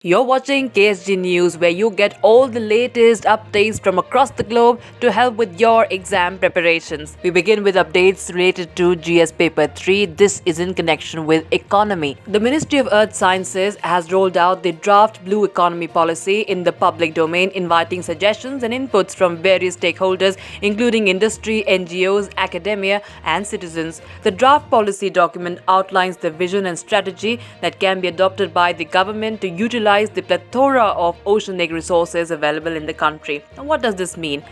You're watching KSG News, where you get all the latest updates from across the globe to help with your exam preparations. We begin with updates related to GS Paper 3. This is in connection with economy. The Ministry of Earth Sciences has rolled out the draft Blue Economy policy in the public domain, inviting suggestions and inputs from various stakeholders, including industry, NGOs, academia, and citizens. The draft policy document outlines the vision and strategy that can be adopted by the government to utilize the plethora of oceanic resources available in the country. Now, what does this mean?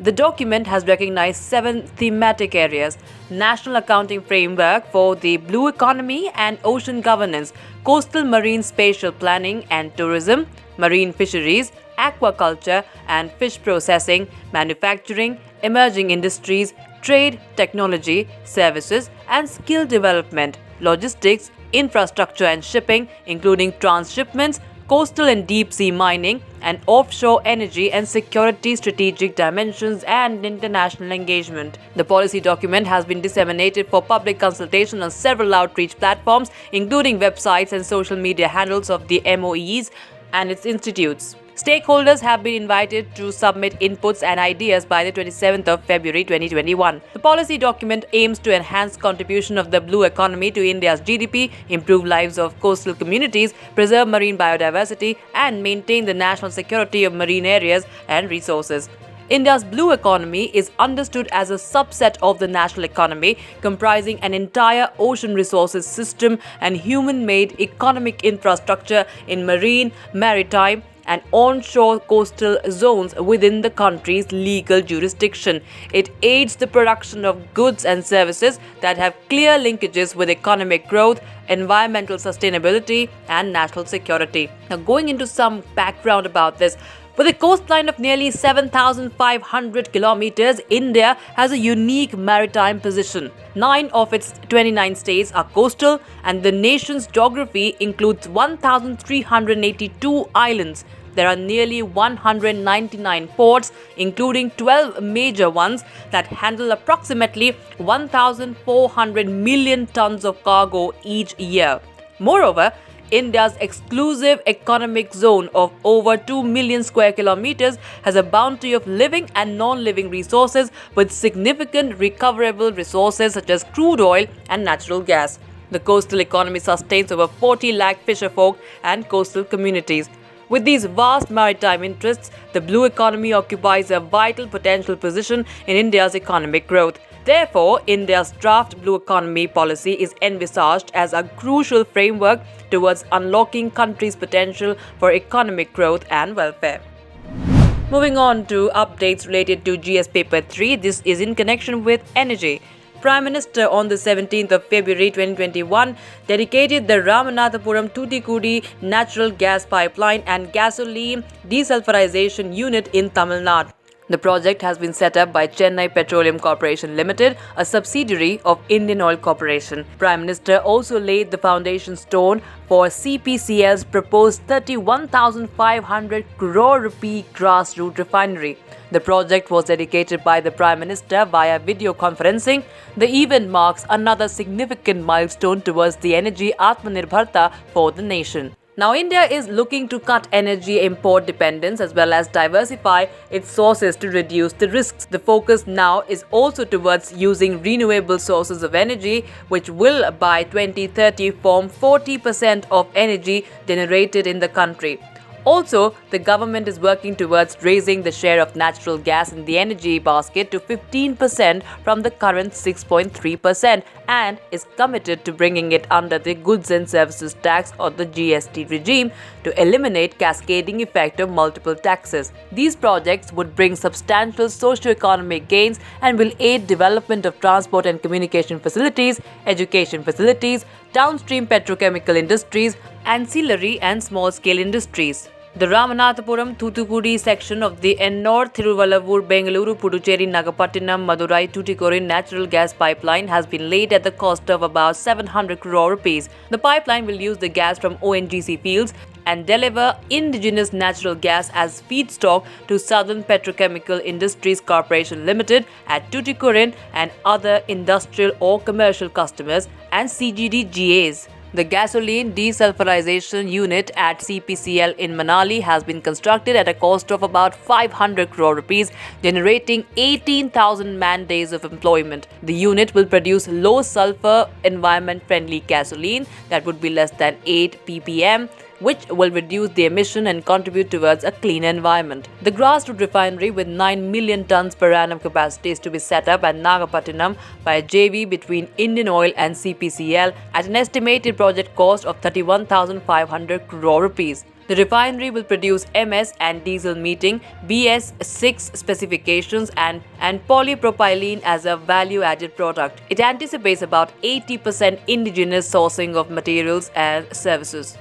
The document has recognized 7 thematic areas: national accounting framework for the blue economy and ocean governance, coastal marine spatial planning and tourism, marine fisheries, aquaculture and fish processing, manufacturing, emerging industries, trade, technology, services and skill development, logistics, infrastructure and shipping, including transshipments, coastal and deep sea mining, and offshore energy and security, strategic dimensions, and international engagement. The policy document has been disseminated for public consultation on several outreach platforms, including websites and social media handles of the MOEs and its institutes. Stakeholders have been invited to submit inputs and ideas by the 27th of February 2021. The policy document aims to enhance contribution of the blue economy to India's GDP, improve lives of coastal communities, preserve marine biodiversity, and maintain the national security of marine areas and resources. India's blue economy is understood as a subset of the national economy, comprising an entire ocean resources system and human-made economic infrastructure in marine, maritime, and onshore coastal zones within the country's legal jurisdiction. It aids the production of goods and services that have clear linkages with economic growth, environmental sustainability, and national security. Now, going into some background about this, with a coastline of nearly 7,500 kilometers, India has a unique maritime position. 9 of its 29 states are coastal, and the nation's geography includes 1,382 islands. There are nearly 199 ports, including 12 major ones that handle approximately 1,400 million tons of cargo each year. Moreover, India's exclusive economic zone of over 2 million square kilometers has a bounty of living and non-living resources with significant recoverable resources such as crude oil and natural gas. The coastal economy sustains over 40 lakh fisherfolk and coastal communities. With these vast maritime interests, the blue economy occupies a vital potential position in India's economic growth. Therefore, India's draft blue economy policy is envisaged as a crucial framework towards unlocking country's potential for economic growth and welfare. Moving on to updates related to GS Paper 3, this is in connection with energy. Prime Minister on the 17th of February 2021 dedicated the Ramanathapuram Thoothukudi natural gas pipeline and gasoline desulfurization unit in Tamil Nadu. The project has been set up by Chennai Petroleum Corporation Limited, a subsidiary of Indian Oil Corporation. Prime Minister also laid the foundation stone for CPCL's proposed 31,500 crore rupee grassroots refinery. The project was dedicated by the Prime Minister via video conferencing. The event marks another significant milestone towards the energy Atmanirbharta for the nation. Now, India is looking to cut energy import dependence as well as diversify its sources to reduce the risks. The focus now is also towards using renewable sources of energy, which will by 2030 form 40% of energy generated in the country. Also, the government is working towards raising the share of natural gas in the energy basket to 15% from the current 6.3% and is committed to bringing it under the Goods and Services Tax or the GST regime to eliminate cascading effect of multiple taxes. These projects would bring substantial socio-economic gains and will aid development of transport and communication facilities, education facilities, downstream petrochemical industries, ancillary and small-scale industries. The Ramanathapuram Thoothukudi section of the Ennore Thiruvallavur Bengaluru Puducherry Nagapattinam Madurai Tuticorin natural gas pipeline has been laid at the cost of about 700 crore rupees. The pipeline will use the gas from ONGC fields and deliver indigenous natural gas as feedstock to Southern Petrochemical Industries Corporation Limited at Tuticorin and other industrial or commercial customers and CGD GAs. The gasoline desulfurization unit at CPCL in Manali has been constructed at a cost of about 500 crore rupees, generating 18,000 man-days of employment. The unit will produce low-sulfur, environment-friendly gasoline that would be less than 8 ppm, which will reduce the emission and contribute towards a cleaner environment. The grassroots refinery with 9 million tons per annum capacity is to be set up at Nagapattinam by a JV between Indian Oil and CPCL at an estimated project cost of 31,500 crore rupees. The refinery will produce MS and diesel meeting BS6 specifications and polypropylene as a value-added product. It anticipates about 80% indigenous sourcing of materials and services.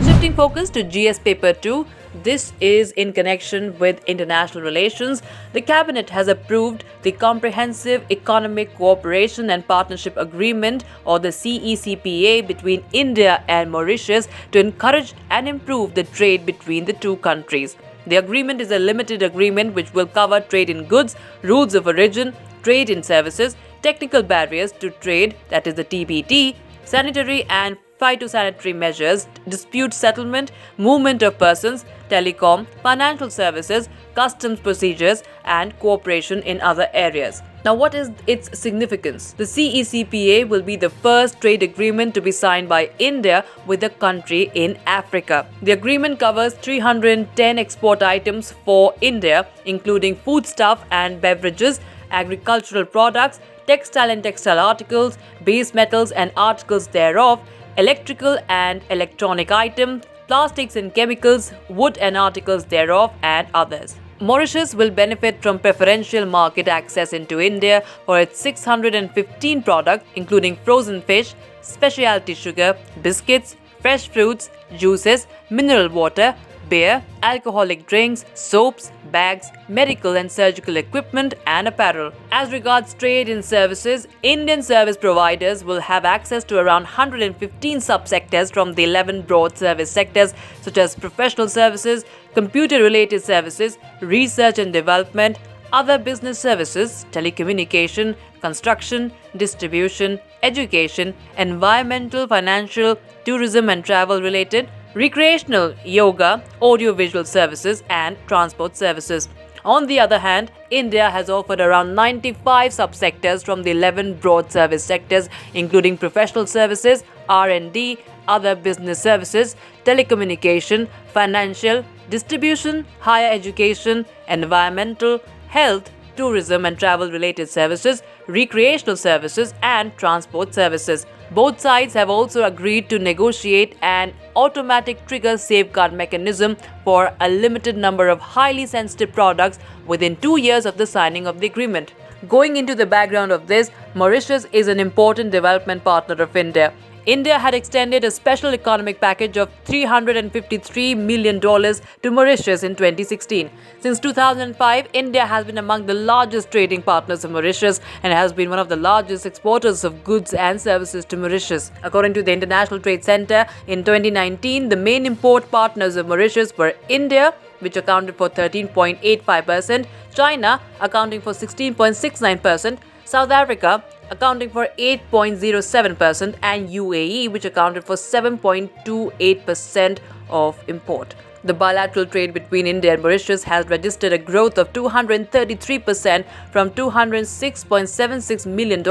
Shifting focus to GS Paper 2, this is in connection with international relations. The Cabinet has approved the Comprehensive Economic Cooperation and Partnership Agreement, or the CECPA, between India and Mauritius to encourage and improve the trade between the two countries. The agreement is a limited agreement which will cover trade in goods, rules of origin, trade in services, technical barriers to trade, that is the TBT, sanitary and phytosanitary measures, dispute settlement, movement of persons, telecom, financial services, customs procedures, and cooperation in other areas. Now, what is its significance? The CECPA will be the first trade agreement to be signed by India with a country in Africa. The agreement covers 310 export items for India, including foodstuff and beverages, agricultural products, textile and textile articles, base metals and articles thereof, electrical and electronic items, plastics and chemicals, wood and articles thereof, and others. Mauritius will benefit from preferential market access into India for its 615 products, including frozen fish, specialty sugar, biscuits, fresh fruits, juices, mineral water, beer, alcoholic drinks, soaps, bags, medical and surgical equipment, and apparel. As regards trade in services, Indian service providers will have access to around 115 subsectors from the 11 broad service sectors such as professional services, computer-related services, research and development, other business services, telecommunication, construction, distribution, education, environmental, financial, tourism and travel related, recreational, yoga, audiovisual services, and transport services. On the other hand, India has offered around 95 subsectors from the 11 broad service sectors, including professional services, R&D, other business services, telecommunication, financial, distribution, higher education, environmental, health, tourism and travel related services, recreational services, and transport services. Both sides have also agreed to negotiate an automatic trigger safeguard mechanism for a limited number of highly sensitive products within 2 years of the signing of the agreement. Going into the background of this, Mauritius is an important development partner of India. India had extended a special economic package of $353 million to Mauritius in 2016. Since 2005, India has been among the largest trading partners of Mauritius and has been one of the largest exporters of goods and services to Mauritius. According to the International Trade Center, in 2019, the main import partners of Mauritius were India, which accounted for 13.85%, China accounting for 16.69%, South Africa accounting for 8.07%, and UAE, which accounted for 7.28% of import. The bilateral trade between India and Mauritius has registered a growth of 233% from $206.76 million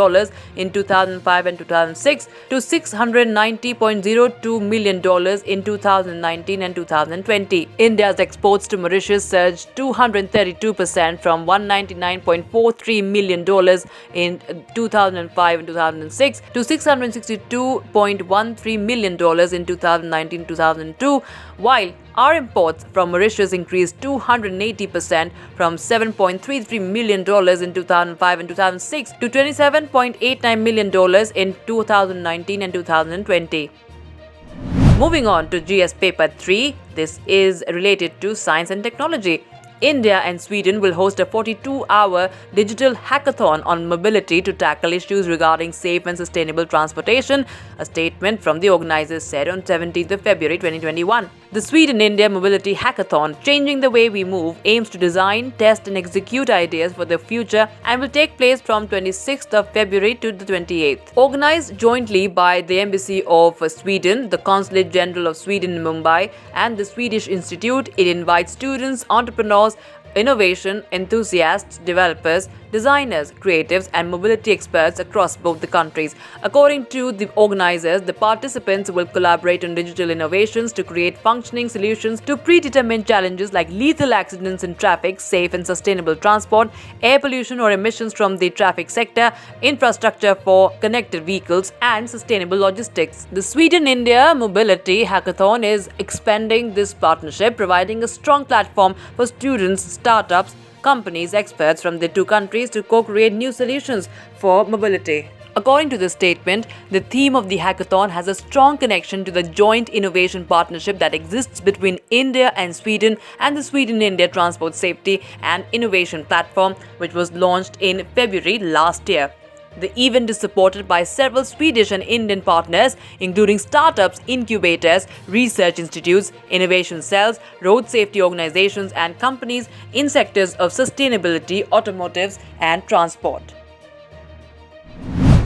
in 2005 and 2006 to $690.02 million in 2019 and 2020. India's exports to Mauritius surged 232% from $199.43 million in 2005 and 2006 to $662.13 million in 2019-2002, while our imports from Mauritius increased 280% from $7.33 million in 2005 and 2006 to $27.89 million in 2019 and 2020. Moving on to GS Paper 3, this is related to science and technology. India and Sweden will host a 42-hour digital hackathon on mobility to tackle issues regarding safe and sustainable transportation, a statement from the organizers said on 17th of February 2021. The Sweden-India Mobility Hackathon, Changing the Way We Move, aims to design, test and execute ideas for the future and will take place from 26th of February to the 28th. Organized jointly by the Embassy of Sweden, the Consulate General of Sweden in Mumbai and the Swedish Institute, it invites students, entrepreneurs, innovation enthusiasts, developers, designers, creatives, and mobility experts across both the countries. According to the organizers, the participants will collaborate on digital innovations to create functioning solutions to predetermined challenges like lethal accidents in traffic, safe and sustainable transport, air pollution or emissions from the traffic sector, infrastructure for connected vehicles, and sustainable logistics. The Sweden-India Mobility Hackathon is expanding this partnership, providing a strong platform for students, startups, companies, experts from the two countries to co-create new solutions for mobility. According to the statement, the theme of the hackathon has a strong connection to the joint innovation partnership that exists between India and Sweden and the Sweden-India Transport Safety and Innovation Platform, which was launched in February last year. The event is supported by several Swedish and Indian partners, including startups, incubators, research institutes, innovation cells, road safety organizations, and companies in sectors of sustainability, automotives, and transport.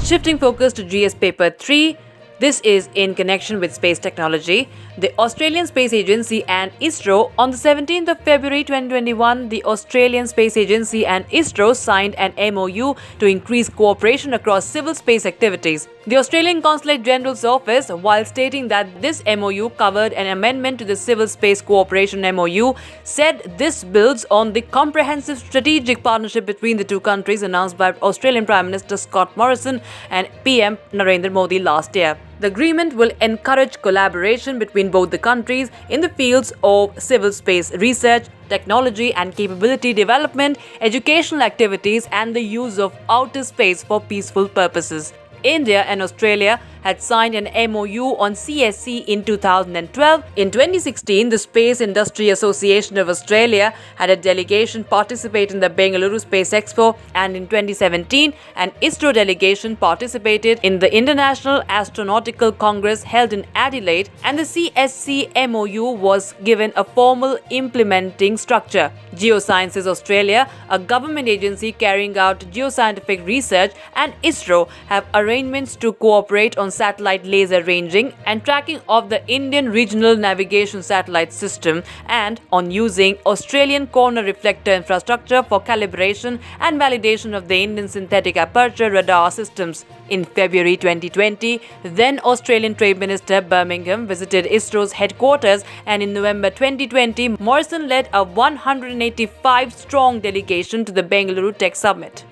Shifting focus to GS Paper 3, this is in connection with space technology. The Australian Space Agency and ISRO, on the 17th of February 2021, the Australian Space Agency and ISRO signed an MOU to increase cooperation across civil space activities. The Australian Consulate General's Office, while stating that this MOU covered an amendment to the Civil Space Cooperation MOU, said this builds on the comprehensive strategic partnership between the two countries announced by Australian Prime Minister Scott Morrison and PM Narendra Modi last year. The agreement will encourage collaboration between both the countries in the fields of civil space research, technology and capability development, educational activities, and the use of outer space for peaceful purposes. India and Australia had signed an MOU on CSC in 2012. In 2016, the Space Industry Association of Australia had a delegation participate in the Bengaluru Space Expo, and in 2017, an ISRO delegation participated in the International Astronautical Congress held in Adelaide, and the CSC MOU was given a formal implementing structure. Geosciences Australia, a government agency carrying out geoscientific research, and ISRO have arrangements to cooperate on satellite laser ranging and tracking of the Indian Regional Navigation Satellite System and on using Australian corner reflector infrastructure for calibration and validation of the Indian synthetic aperture radar systems. In February 2020, then Australian Trade Minister Birmingham visited ISRO's headquarters, and in November 2020, Morrison led a 185-strong delegation to the Bengaluru Tech Summit.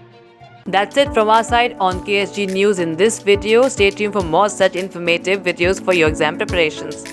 That's it from our side on KSG News in this video. Stay tuned for more such informative videos for your exam preparations.